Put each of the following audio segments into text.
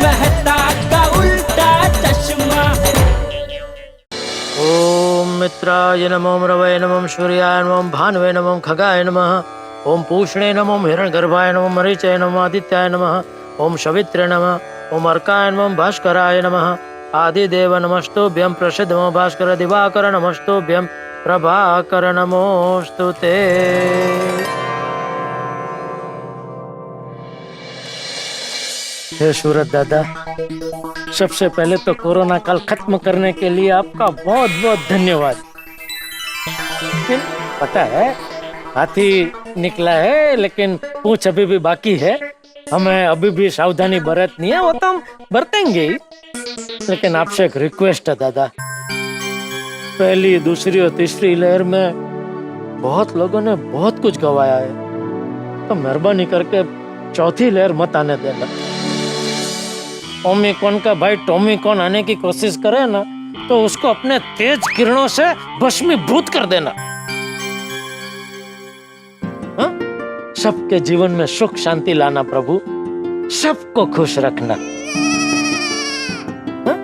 मेहता का उल्टा चश्मा। ओम मित्राय नमो रवये नमो सूर्याय नमो भानुवे नमो खगाय नमः। ओम पूषणे नमो हिरण्यगर्भाय नमो मरीचय नमो आदित्याय नमः। ओम शवित्रे नमः। ओम अर्काय नमो भास्कराय नमः। आदिदेव नमस्तुभ्यं प्रसिद्धमो भास्कर दिवाकर नमस्तुभ्यं प्रभाकर नमोस्तुते। हे सूरत दादा, सबसे पहले तो कोरोना काल खत्म करने के लिए आपका बहुत बहुत धन्यवाद। लेकिन पता है, हाथी निकला है लेकिन पूंछ अभी भी बाकी है। हमें अभी भी सावधानी बरतनी है, वो तो हम बरतेंगे ही। लेकिन आपसे एक रिक्वेस्ट है दादा, पहली दूसरी और तीसरी लहर में बहुत लोगों ने बहुत कुछ गवाया है, तो मेहरबानी करके चौथी लहर मत आने देना। ओमिक्रॉन का भाई टोमिक्रॉन आने की कोशिश करे ना, तो उसको अपने तेज किरणों से भस्मीभूत कर देना। हा? सबके जीवन में सुख शांति लाना प्रभु, सबको खुश रखना। हा?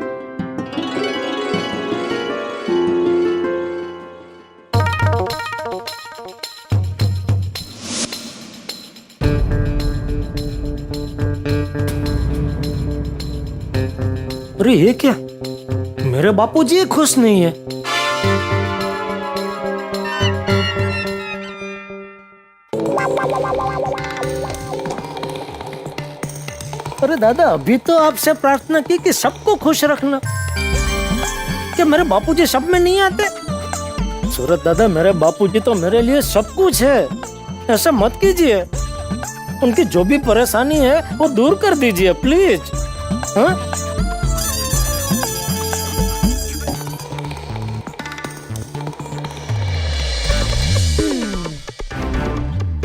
अरे ये क्या, मेरे बापूजी खुश नहीं है। अरे दादा, अभी तो आपसे प्रार्थना की कि सबको खुश रखना, क्या मेरे बापूजी सब में नहीं आते? सूरत दादा, मेरे बापूजी तो मेरे लिए सब कुछ है, ऐसा मत कीजिए। उनकी जो भी परेशानी है वो दूर कर दीजिए प्लीज। हाँ?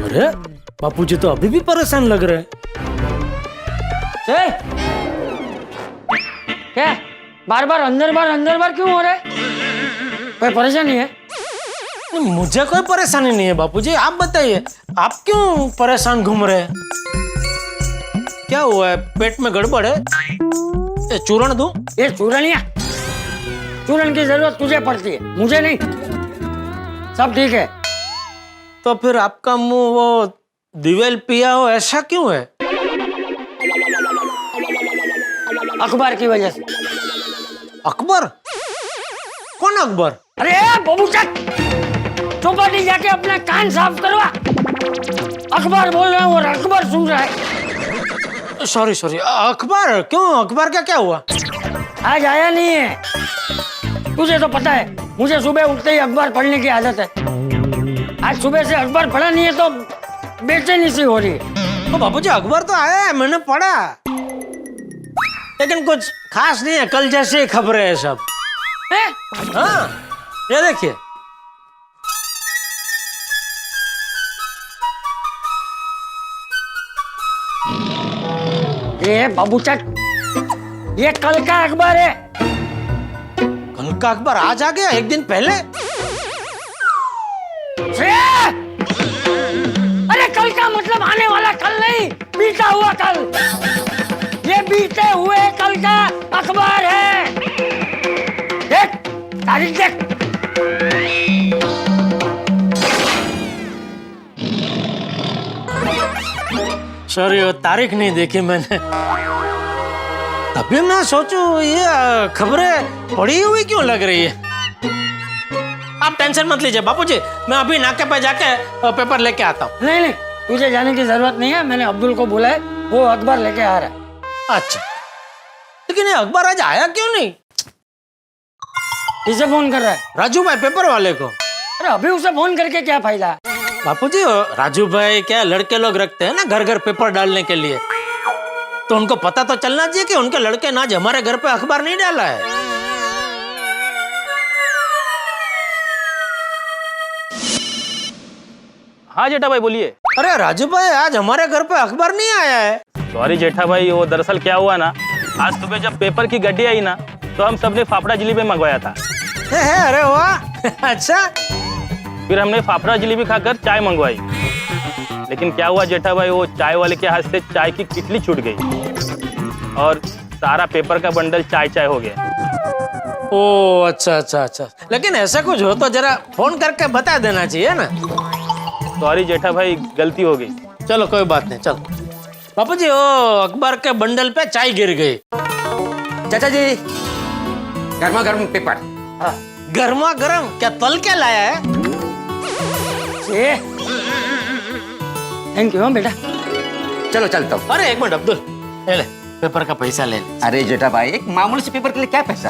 अरे बापूजी तो अभी भी परेशान लग रहे हैं। क्या बार बार अंदर बार क्यों हो रहा है? कोई परेशानी है? मुझे कोई परेशानी नहीं है बापूजी, आप बताइए आप क्यों परेशान घूम रहे हैं? क्या हुआ है, पेट में गड़बड़ है? ये चूरण दूं? ये चूरनिया, चूरन की जरूरत तुझे पड़ती है, मुझे नहीं। सब ठीक है। तो फिर आपका मुंह वो दिवेल पिया हो ऐसा क्यों है? अखबार की वजह से। अकबर? कौन अकबर? अरे बबूचक, चौपाटी जाके अपना कान साफ करवा। अखबार बोल रहा हूँ और अखबार सुन रहा है। सॉरी अखबार क्यों? अखबार का क्या हुआ? आज आया नहीं है। तुझे तो पता है, मुझे सुबह उठते ही अखबार पढ़ने की आदत है। आज सुबह से अखबार पढ़ा नहीं है तो बेचैनी सी हो रही है। तो बापूजी अखबार तो आया है, मैंने पढ़ा, लेकिन कुछ खास नहीं है, कल जैसे ही खबरें है सब। हाँ, ये देखिए। ये बाबूचक, ये कल का अखबार है। कल का अखबार आज आ गया, एक दिन पहले? अरे कल का मतलब आने वाला कल नहीं, बीता हुआ कल। ये बीते हुए कल का अखबार है। देख तारीख देख। सॉरी, वो तारीख नहीं देखी मैंने। तभी मैं सोचूं ये खबरें पड़ी हुई क्यों लग रही है। आप टेंशन मत लीजिए बापूजी, मैं अभी नाके पे जाके पेपर लेके आता हूँ। नहीं, तुझे जाने की जरूरत नहीं है, मैंने अब्दुल को बोला है, वो अखबार लेके आ रहा है। अच्छा, लेकिन ये अखबार आज आया क्यों नहीं? किसे फोन कर रहा है? राजू भाई पेपर वाले को। अरे अभी उसे फोन करके क्या फायदा? बापूजी, राजू भाई क्या लड़के लोग रखते हैं ना घर घर पेपर डालने के लिए, तो उनको पता तो चलना चाहिए कि उनके लड़के ने आज हमारे घर पे अखबार नहीं डाला है। हाँ जेठा भाई बोलिए। अरे राजू भाई, आज हमारे घर पे अखबार नहीं आया है। सॉरी जेठा भाई, वो दरअसल क्या हुआ ना, आज सुबह जब पेपर की गड्डी आई ना, तो हम सबने फाफड़ा जलेबी मंगवाया था। अरे वाह, अच्छा। फिर हमने फाफड़ा जलेबी खाकर चाय मंगवाई, लेकिन क्या हुआ जेठा भाई, वो चाय वाले के हाथ से चाय की किटली छूट गई और सारा पेपर का बंडल चाय चाय हो गया। ओ अच्छा अच्छा अच्छा, लेकिन ऐसा कुछ हो तो जरा फोन करके बता देना चाहिए ना। सॉरी जेठा भाई, गलती हो गई। चलो कोई बात नहीं, चलो। बापू जी, वो अखबार के बंडल पे चाय गिर गई। चाचा जी, गर्मा गर्म पेपर। गर्मा गर्म क्या तल के लाया है? थैंक यू बेटा। चलो चलता हूँ। अरे एक मिनट अब्दुल, ले पेपर का पैसा ले ले। अरे जेठा भाई, एक मामूली से पेपर के लिए क्या पैसा?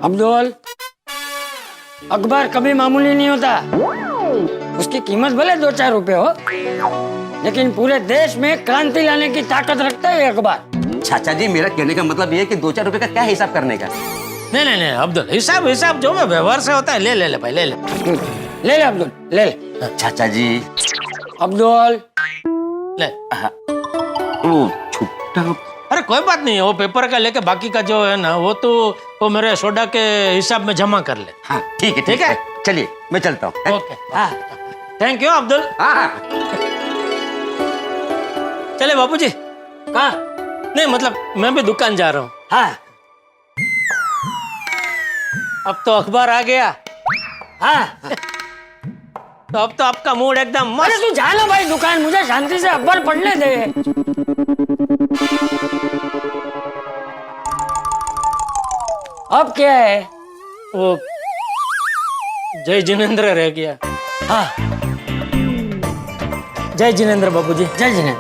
अब्दुल, अखबार कभी मामूली नहीं होता। उसकी कीमत भले 2-4 रुपए हो, लेकिन पूरे देश में क्रांति लाने की ताकत रखता है ये अखबार। चाचा जी, मेरा कहने का मतलब ये है कि 2-4 रुपए का क्या हिसाब करने का? नहीं नहीं नहीं अब्दुल, हिसाब हिसाब जो में व्यवहार से होता है, ले ले ले भाई, ले ले ले ले अब्दुल, ले ले। चाचा जी, अब्दुल, ले। वो छुट्टा। अरे कोई बात नहीं, वो पेपर का लेके बाकी का जो है ना, वो मेरे सोडा के हिसाब में जमा कर ले। हाँ ठीक है, ठीक है। चलिए मैं चलता हूँ। Okay, thank you Abdul. हाँ। चले बापूजी। कहाँ? नहीं मतलब मैं भी दुकान जा रहा हूँ। हाँ अब तो अखबार आ गया। हाँ। तो अब तो आपका मूड एकदम अरे मस्त। तू जा ना भाई दुकान, मुझे शांति से अखबार पढ़ने दे। अब क्या है? वो जय जिनेंद्र रह गया। हाँ, जय जिनेंद्र बापूजी। जय जिने।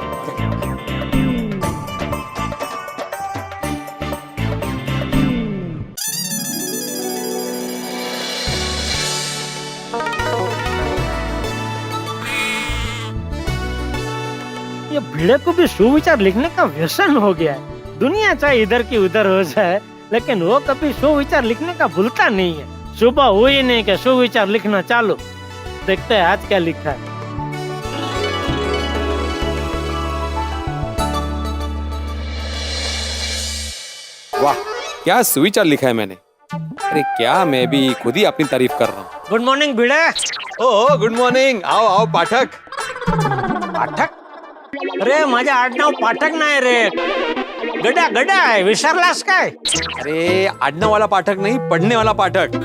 ये भिड़े को भी सुविचार लिखने का व्यसन हो गया है। दुनिया चाहे इधर की उधर हो जाए, लेकिन वो कभी सुविचार लिखने का भूलता नहीं है। सुबह हुई नहीं कि सुविचार लिखना चालू। देखते हैं आज क्या लिखा है। वाह, क्या सुविचार लिखा है मैंने। अरे क्या, मैं भी खुद ही अपनी तारीफ कर रहा हूँ। गुड मॉर्निंग भिड़े। ओह गुड मॉर्निंग, आओ आओ पाठक। पाठक? अरे माझ्या आडनाव पाठक नाही रे, गडा गडा आहे, विसरलास काय? अरे आडनाव वाला पाठक नहीं, पढ़ने वाला पाठक।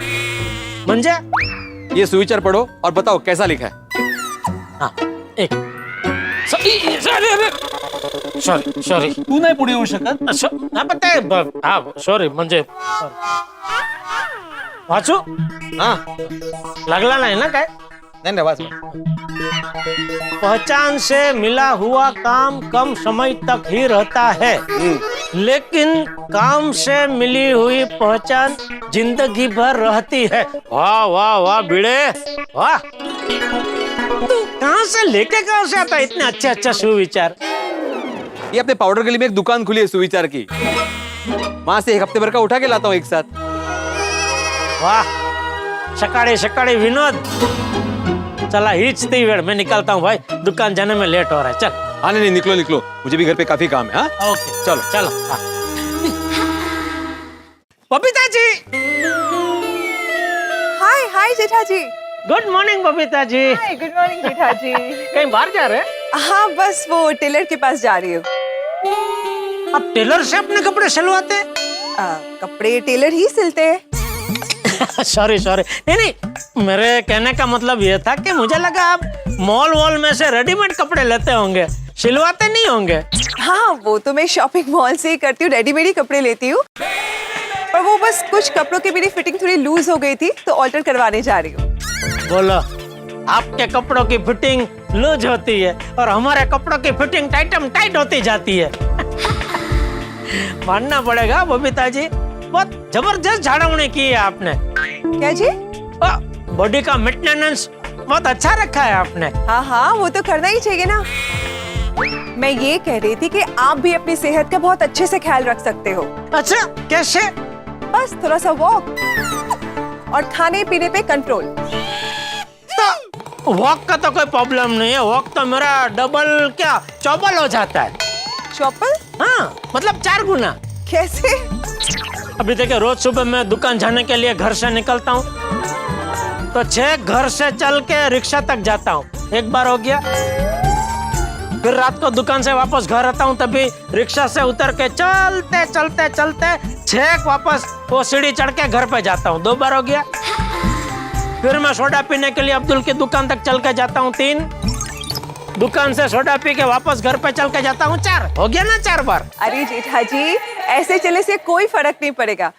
म्हणजे? ये सुविचार पढ़ो और बताओ कैसा लिखा है। हाँ, एक सॉरी सॉरी, तू नाही पुढे येऊ शकत? सॉरी म्हणजे वाचू? हाँ लागला नाही ना काय? नहीं वाच। पहचान से मिला हुआ काम कम समय तक ही रहता है, लेकिन काम से मिली हुई पहचान जिंदगी भर रहती है। वाह वाह वाह भिड़े, वाह। तू कहाँ से लेके कहाँ से आता इतने अच्छे अच्छे सुविचार? ये अपने पाउडर गली में एक दुकान खुली है सुविचार की, वहां से एक हफ्ते भर का उठा के लाता हूँ एक साथ। वाह, सकाळी सकाळी विनोद। चला हीच ती वेळ, मैं निकलता हूँ भाई, दुकान जाने में लेट हो रहा है। चल। हाँ नहीं निकलो निकलो, मुझे भी घर पे काफी काम है। हाँ ओके चलो चलो। हाँ। बबीता जी, हाय हाय जेठा जी। Good morning Babita ji. Hi good morning जेठा जी। कहीं बाहर जा रहे हैं? हाँ बस वो टेलर के पास जा रही हूँ। आप टेलर से अपने कपड़े सिलवाते हैं? कपड़े टेलर ही सिलते हैं। सॉरी सॉरी, नहीं नहीं, मेरे कहने का मतलब ये था कि मुझे लगा आप मॉल वॉल में से रेडीमेड कपड़े लेते होंगे, सिलवाते नहीं होंगे। हाँ वो तो मैं शॉपिंग मॉल से ही करती हूँ, रेडीमेड ही कपड़े लेती हूँ। पर वो बस कुछ कपड़ों की मेरी फिटिंग थोड़ी लूज हो गई थी, तो ऑल्टर करवाने जा रही हूँ। बोलो, आपके कपड़ों की फिटिंग लूज होती है और हमारे कपड़ों की फिटिंग टाइट होती जाती है। मानना पड़ेगा बबीता जी, बहुत जबरदस्त झाड़वनी की है आपने। क्या जी? बॉडी का मेंटेनेंस बहुत अच्छा रखा है आपने। हाँ हाँ वो तो करना ही चाहिए ना। मैं ये कह रही थी कि आप भी अपनी सेहत का बहुत अच्छे से ख्याल रख सकते हो। अच्छा, कैसे? बस थोड़ा सा वॉक और खाने पीने पे कंट्रोल। तो वॉक का तो कोई प्रॉब्लम नहीं है, वॉक तो मेरा डबल क्या चौबल हो जाता है। चौपल? हाँ मतलब 4 गुना। कैसे? अभी देखिए, रोज सुबह मैं दुकान जाने के लिए घर से निकलता हूँ तो 6 घर से चल के रिक्शा तक जाता हूँ। एक बार हो गया, फिर रात को दुकान से वापस घर आता हूँ तभी रिक्शा से उतर के चलते चलते चलते छेक वापस वो सीढ़ी चढ़ के घर पे जाता हूँ। 2 बार हो गया। फिर मैं सोडा पीने के लिए अब्दुल की दुकान तक चल के जाता हूँ 3। दुकान से सोडा पी के वापस घर पे चल के जाता हूँ 4। हो गया ना 4 बार। अरे जेठा जी, ऐसे चलने से कोई फर्क नहीं पड़ेगा।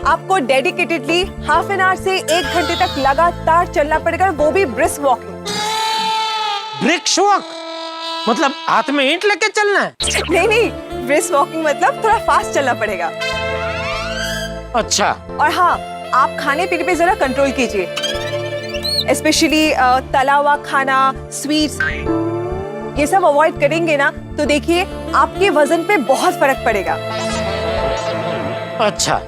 आपको डेडिकेटेडली हाफ एन आवर से 1 घंटे तक लगातार चलना पड़ेगा, वो भी ब्रिस्क वॉकिंग। ब्रिक्स वॉक मतलब हाथ में ईंट लेके चलना है? नहीं नहीं, ब्रिस्क वॉकिंग मतलब थोड़ा फास्ट चलना पड़ेगा। अच्छा। और हाँ, आप खाने पीने पे जरा कंट्रोल कीजिए, स्पेशली तला हुआ खाना, स्वीट्स, ये सब अवॉइड करेंगे ना तो देखिए आपके वजन पे बहुत फर्क पड़ेगा। अच्छा।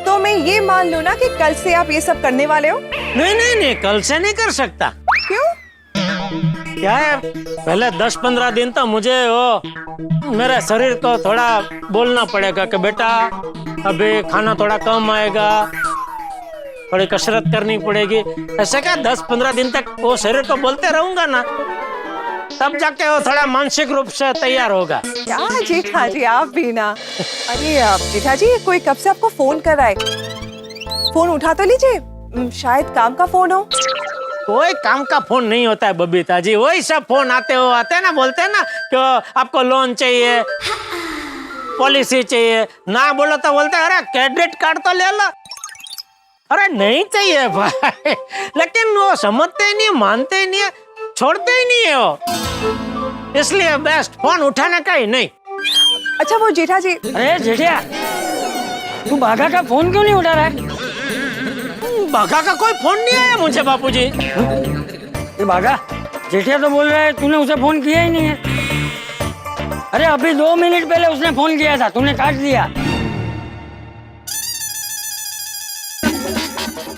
तो मैं ये मान लूं ना कि कल से आप ये सब करने वाले हो? नहीं नहीं नहीं, कल से नहीं कर सकता। क्यों? क्या है, पहले 10-15 दिन तो मुझे वो मेरे शरीर को थोड़ा बोलना पड़ेगा कि बेटा अभी खाना थोड़ा कम आएगा, थोड़ी कसरत करनी पड़ेगी। ऐसे क्या 10-15 दिन तक वो शरीर को बोलते रहूंगा ना, तब जाके वो थोड़ा मानसिक रूप से तैयार होगा। क्या जेठा जी आप भी ना। अरे जेठा जी, कोई कब से आपको फोन कर रहा है? फोन उठा तो लीजिए, शायद काम का फोन हो। कोई काम का फोन नहीं होता है बबीता जी, वही सब फोन आते हैं ना, बोलते हैं ना कि आपको लोन चाहिए, पॉलिसी चाहिए, ना बोलो तो बोलते हैं अरे क्रेडिट कार्ड तो ले लो। अरे नहीं चाहिए भाई, लेकिन वो समझते ही नहीं, मानते ही नहीं है, छोड़ते ही नहीं है वो, इसलिए बेस्ट फोन उठाने का ही नहीं। अच्छा वो जेठा जी, अरे जेठिया, तू बाघा का फोन क्यों नहीं उठा रहा है? बाघा का कोई फोन नहीं आया मुझे बापूजी। ये बाघा, जेठिया तो बोल रहा है तूने उसे फोन किया ही नहीं है। अरे अभी 2 मिनट पहले उसने फोन किया था, तूने काट दिया।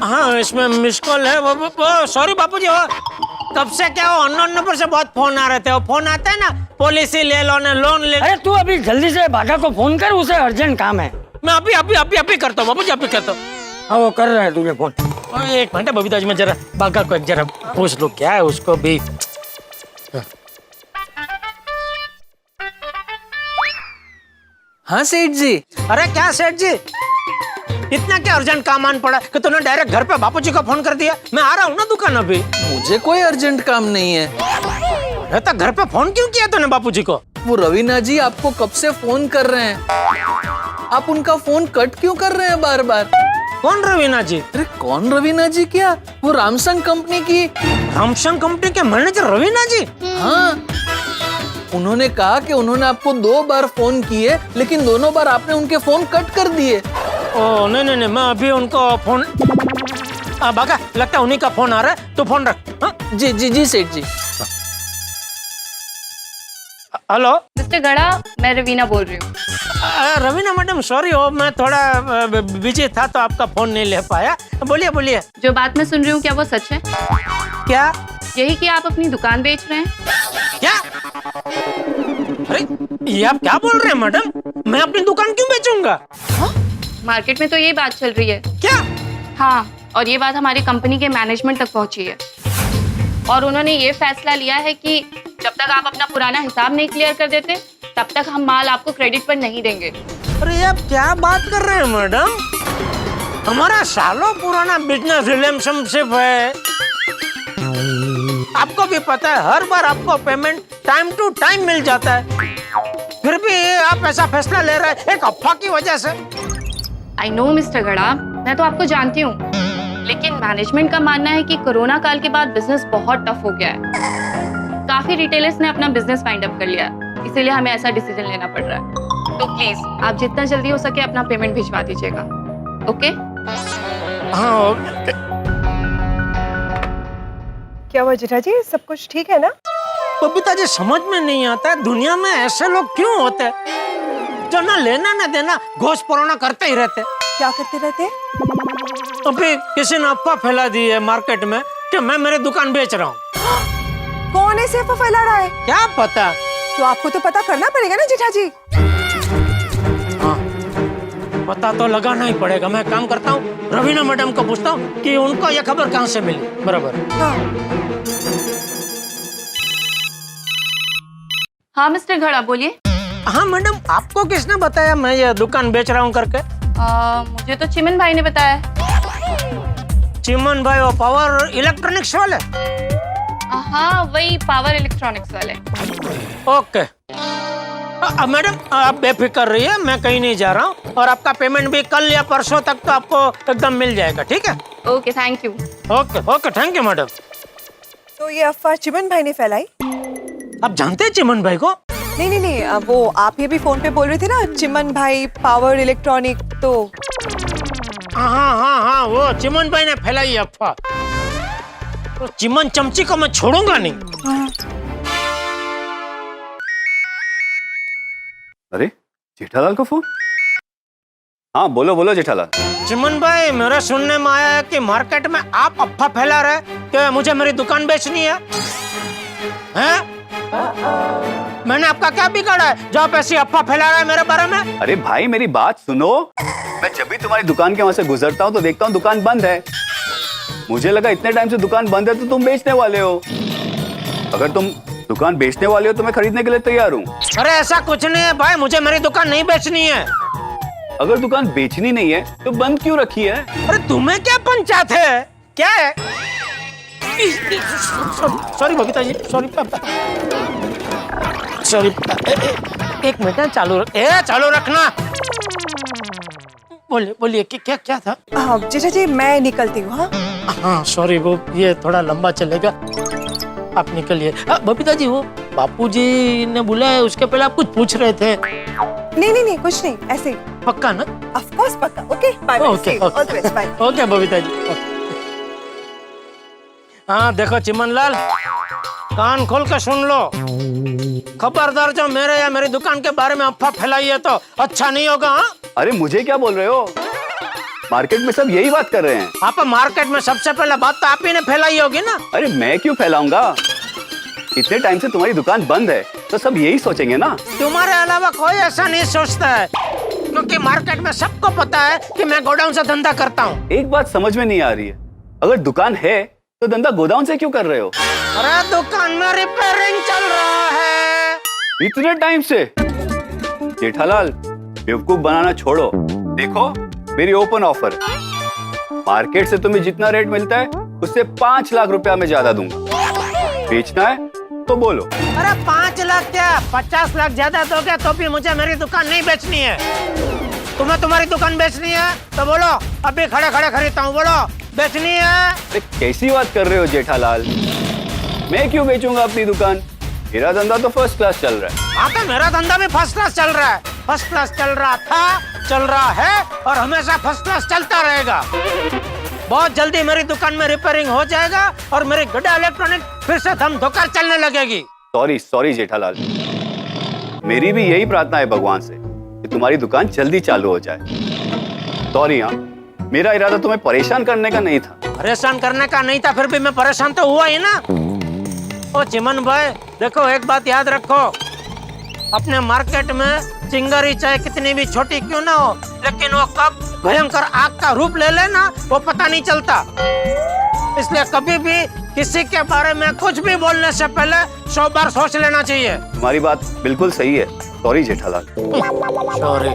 हाँ, इसमें मिस कॉल है। वो सॉरी बापूजी, वो कब से क्या वो अननोन नंबर से बहुत फोन आ रहे थे। वो फोन आता है ना, पॉलिसी ले लो ना, लोन ले। अरे तू अभी जल्दी से बाघा को फोन कर, उसे अर्जेंट काम है। मैं अभी करता हूँ बापूजी, अभी करता हूँ। हाँ वो कर रहा है तुझे फोन। एक मिनट बबीता जी, मैं जरा बाघा को एक जरा पूछ लूं क्या है उसको भी। हाँ सेठ जी। अरे क्या सेठ जी, इतना क्या अर्जेंट काम आन पड़ा कि तूने डायरेक्ट घर पे बापूजी को फोन कर दिया? मैं आ रहा हूँ ना दुकान अभी। मुझे कोई अर्जेंट काम नहीं है। अरे तो घर पे फोन क्यों किया तूने बापूजी को? वो रवीना जी आपको कब से फोन कर रहे हैं, आप उनका फोन कट क्यों कर रहे हैं बार बार? कौन रवीना जी? अरे कौन रवीना जी? क्या वो रामसंग कंपनी की, रामसंग कंपनी के मैनेजर रवीना जी? हाँ, उन्होंने कहा कि उन्होंने आपको 2 बार फोन किए, लेकिन दोनों बार आपने उनके फोन कट कर दिए। ओ नहीं, मैं अभी उनको फोन बाघा, लगता है उन्हीं का फोन आ रहा है, तू फोन रख। हाँ? जी सेठ जी। हेलो मिस्टर गड़ा, मैं रवीना बोल रही हूँ। रवीना मैडम, सॉरी हो, मैं थोड़ा बिजी था तो आपका फोन नहीं ले पाया। बोलिए। जो बात मैं सुन रही हूँ क्या वो सच है? क्या? यही कि आप अपनी दुकान बेच रहे हैं? क्या? अरे ये आप क्या बोल रहे हैं मैडम? मैं अपनी दुकान क्यों बेचूंगा? मार्केट में तो ये बात चल रही है। क्या? हाँ, और ये बात हमारी कंपनी के मैनेजमेंट तक पहुंची है और उन्होंने ये फैसला लिया है कि जब तक आप अपना पुराना हिसाब नहीं क्लियर कर देते तब तक हम माल आपको क्रेडिट पर नहीं देंगे। अरे आप क्या बात कर रहे हैं मैडम? हमारा सालों पुराना बिजनेस रिलेशनशिप है, आपको भी पता है, हर बार आपको पेमेंट टाइम टू टाइम मिल जाता है, फिर भी आप ऐसा फैसला ले रहे हैं एक अफवाह की वजह से। आई नो मिस्टर गड़ा, मैं तो आपको जानती हूँ, लेकिन मैनेजमेंट का मानना है कि कोरोना काल के बाद बिजनेस बहुत टफ हो गया है। काफी रिटेलर्स ने अपना बिजनेस फाइंड अप कर लिया, इसीलिए हमें ऐसा डिसीजन लेना पड़ रहा है। तो प्लीज आप जितना जल्दी हो सके अपना पेमेंट भिजवा दीजिएगा। ओके? हाँ। क्या हुआ जेठा जी, सब कुछ ठीक है ना? बबीता जी, समझ में नहीं आता है दुनिया में ऐसे लोग क्यों होते हैं जो ना लेना ना देना घोष पुराना करते ही रहते। क्या करते रहते? अभी किसी ने अफवाह फैला दी है मार्केट में कि मैं मेरी दुकान बेच रहा हूँ। कौन ऐसे अफवाह फैला रहा है? क्या पता? तो आपको तो पता करना पड़ेगा ना जेठा जी। हाँ, पता तो लगाना ही पड़ेगा। मैं काम करता हूँ, रवीना मैडम को पूछता हूँ कि उनको ये खबर कहाँ से मिली। बराबर। हाँ। हाँ मिस्टर घड़ा बोलिए। हाँ मैडम, आपको किसने बताया मैं ये दुकान बेच रहा हूँ करके? मुझे तो चिमन भाई ने बताया। चिमन भाई वो पावर इलेक्ट्रॉनिक्स वाले? हाँ वही पावर इलेक्ट्रॉनिक्स वाले। ओके। मैडम आप बेफिक्र रहिए, मैं कहीं नहीं जा रहा हूँ और आपका पेमेंट भी कल या परसों तक तो आपको एकदम मिल जाएगा, ठीक है? Okay thank you. Okay okay, thank you madam. तो ये अफवाह चिमन भाई ने फैलाई? आप जानते हैं चिमन भाई को? नहीं, वो आप ये भी फोन पे बोल रहे थे ना, चिमन भाई पावर इलेक्ट्रॉनिक, तो हाँ, वो चिमन भाई ने फैलाई अफवाह। तो चिमन चमची को मैं छोड़ूंगा नहीं। अरे जेठालाल का फोन। हाँ बोलो बोलो जेठालाल। चिमन भाई, मेरे सुनने में आया है कि मार्केट में आप अफवाह फैला रहे कि मुझे मेरी दुकान बेचनी है। हैं? मैंने आपका क्या बिगाड़ा है जो आप ऐसी अफवाह फैला रहे हैं मेरे बारे में? अरे भाई मेरी बात सुनो, मैं जब भी तुम्हारी दुकान के वहां से गुजरता हूँ तो देखता हूँ दुकान बंद है। मुझे लगा इतने टाइम से दुकान बंद है तो तुम बेचने वाले हो। अगर तुम दुकान बेचने वाले हो तो मैं खरीदने के लिए तैयार हूँ। अरे ऐसा कुछ नहीं है भाई, मुझे मेरी दुकान नहीं बेचनी है। अगर दुकान बेचनी नहीं है तो बंद क्यों रखी है? अरे तुम्हें क्या पंचायत है? क्या है? सॉरी बबीता जी, सॉरी एक मिनट चालू रखना। बोलिए क्या था? हाँ जेठा जी मैं निकलती हूँ। हाँ सॉरी, वो ये थोड़ा लंबा चलेगा, आप निकलिए। बबीता जी, वो बापूजी ने बुलाया, उसके पहले आप कुछ पूछ रहे थे। नहीं कुछ नहीं, ऐसे ही। पक्का ना? ऑफ कोर्स पक्का। Okay bye bye. Okay Babita ji. हाँ देखो चिमन लाल, कान खोल के सुन लो, खबरदार जो मेरे या मेरी दुकान के बारे में अफवाह फैलाई है तो अच्छा नहीं होगा। हाँ? अरे मुझे क्या बोल रहे हो? मार्केट में सब यही बात कर रहे हैं। आप मार्केट में सबसे पहले बात तो आप ही ने फैलाई होगी ना। अरे मैं क्यों फैलाऊंगा? इतने टाइम से तुम्हारी दुकान बंद है तो सब यही सोचेंगे ना। तुम्हारे अलावा कोई ऐसा नहीं सोचता है, क्योंकि मार्केट में सबको पता है कि मैं गोडाउन से धंधा करता हूँ। एक बात समझ में नहीं आ रही है, अगर दुकान है तो धंधा गोदाम से क्यों कर रहे हो? अरे दुकान में रिपेयरिंग चल रहा है। इतने टाइम से? जेठालाल बेवकूफ बनाना छोड़ो, देखो मेरी ओपन ऑफर, मार्केट से तुम्हें जितना रेट मिलता है उससे 5 लाख रुपया मैं ज्यादा दूंगा। बेचना है तो बोलो। अरे 5 लाख क्या, 50 लाख ज्यादा दोगे तो भी मुझे मेरी दुकान नहीं बेचनी है। तुम्हें तुम्हारी दुकान बेचनी है तो बोलो, अभी खड़े खरीदता हूँ, बोलो बेचनी है। अरे कैसी बात कर रहे हो जेठालाल, मैं क्यों बेचूंगा अपनी दुकान? मेरा धंधा तो फर्स्ट क्लास चल रहा है। हाँ तो मेरा धंधा भी फर्स्ट क्लास चल रहा है, फर्स्ट क्लास चल रहा था, चल रहा है और हमेशा फर्स्ट क्लास चलता रहेगा। बहुत जल्दी मेरी दुकान में रिपेयरिंग हो जाएगा और मेरी गड्ढा इलेक्ट्रॉनिक फिर से धम धोकर चलने लगेगी। सॉरी जेठालाल, मेरी भी यही प्रार्थना है भगवान से कि तुम्हारी दुकान जल्दी चालू हो जाए। सॉरी, हाँ मेरा इरादा तुम्हें परेशान करने का नहीं था। परेशान करने का नहीं था, फिर भी मैं परेशान तो हुआ ही ना। ओ चिमन भाई देखो, एक बात याद रखो, अपने मार्केट में चिंगारी चाहे कितनी भी छोटी क्यों ना हो, लेकिन वो कब भयंकर आग का रूप ले लेना वो पता नहीं चलता। इसलिए कभी भी किसी के बारे में कुछ भी बोलने से पहले 100 बार सोच लेना चाहिए। तुम्हारी बात बिल्कुल सही है। सॉरी जेठालाल। सॉरी।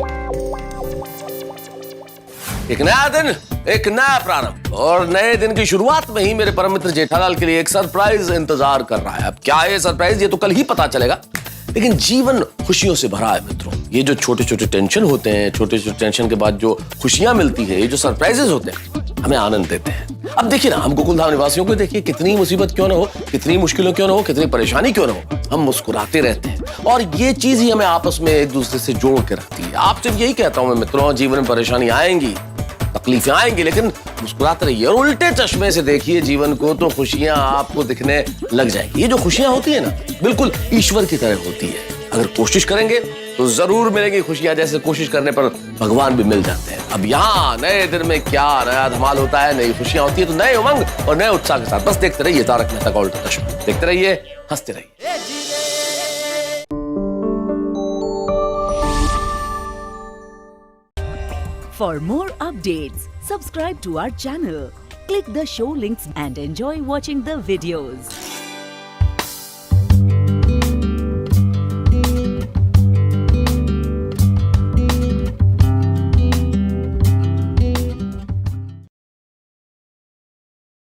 एक नया दिन, एक नया प्रारंभ, और नए दिन की शुरुआत में ही मेरे परम मित्र जेठालाल के लिए एक सरप्राइज इंतजार कर रहा है। अब क्या है सरप्राइज, ये तो कल ही पता चलेगा, लेकिन जीवन खुशियों से भरा है मित्रों। ये जो छोटे छोटे टेंशन होते हैं, छोटे छोटे टेंशन के बाद जो खुशियां मिलती है, ये जो सरप्राइजेस होते हैं, हमें आनंद देते हैं। अब देखिए ना, हम गोकुलधाम निवासियों को देखिए, कितनी मुसीबत क्यों ना हो, कितनी मुश्किलों क्यों ना हो, कितनी परेशानी क्यों ना हो, हम मुस्कुराते रहते हैं और ये चीज ही हमें आपस में एक दूसरे से जोड़ के रखती है। आपसे यही कहता हूं मैं मित्रों, जीवन में परेशानी आएंगी, तकलीफें आएंगी, लेकिन मुस्कुराते रहिए और उल्टे चश्मे से देखिए जीवन को, तो खुशियां आपको दिखने लग जाएंगी। ये जो खुशियां होती है ना, बिल्कुल ईश्वर की तरह होती है। अगर कोशिश करेंगे तो जरूर मिलेंगी खुशियां, जैसे कोशिश करने पर भगवान भी मिल जाते हैं। अब यहाँ नए दिन में क्या नया धमाल होता है, नई खुशियां होती है, तो नए उमंग और नए उत्साह के साथ बस देखते रहिए तारक मेहता का उल्टा चश्मा, देखते रहिए, हंसते रहिए। For more updates, subscribe to our channel, click the show links and enjoy watching the videos.